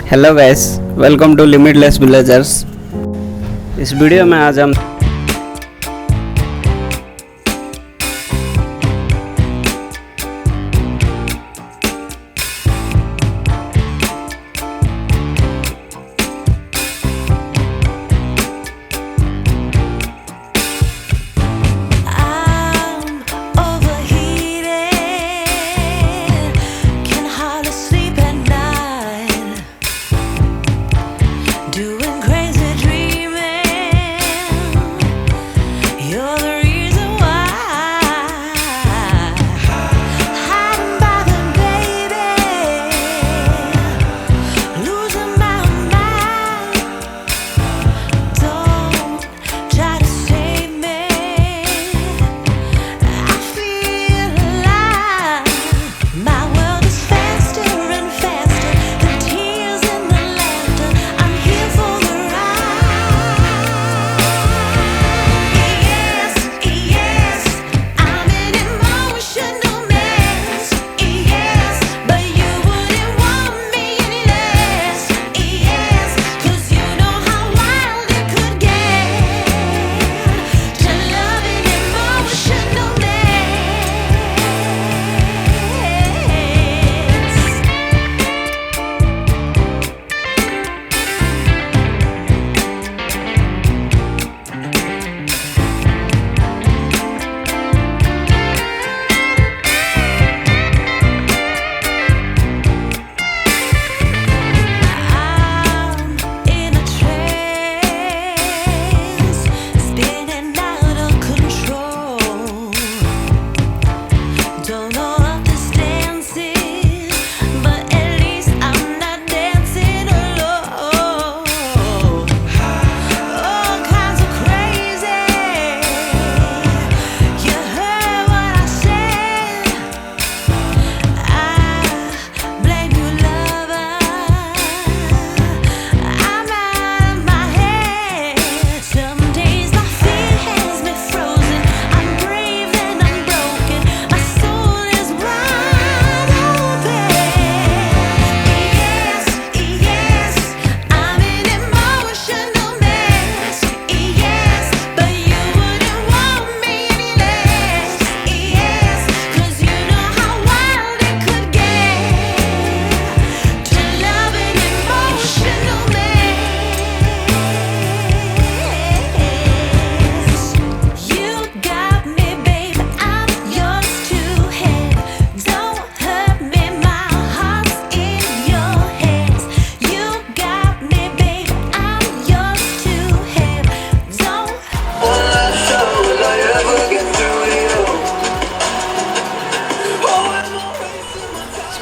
Hello guys, welcome to limitless villagers. इस video में आज हम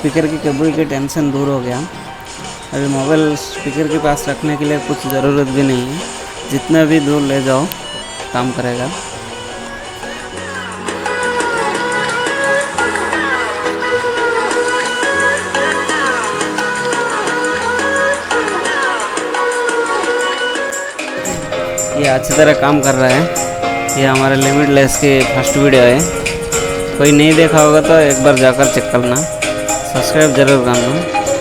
स्पीकर की केबल की टेंशन दूर हो गया। अभी मोबाइल स्पीकर के पास रखने के लिए कुछ ज़रूरत भी नहीं है, जितना भी दूर ले जाओ काम करेगा। ये अच्छी तरह काम कर रहा है। ये हमारे लिमिटलेस की फर्स्ट वीडियो है। कोई नहीं देखा होगा तो एक बार जाकर चेक करना, सब्सक्राइब जरूर करना।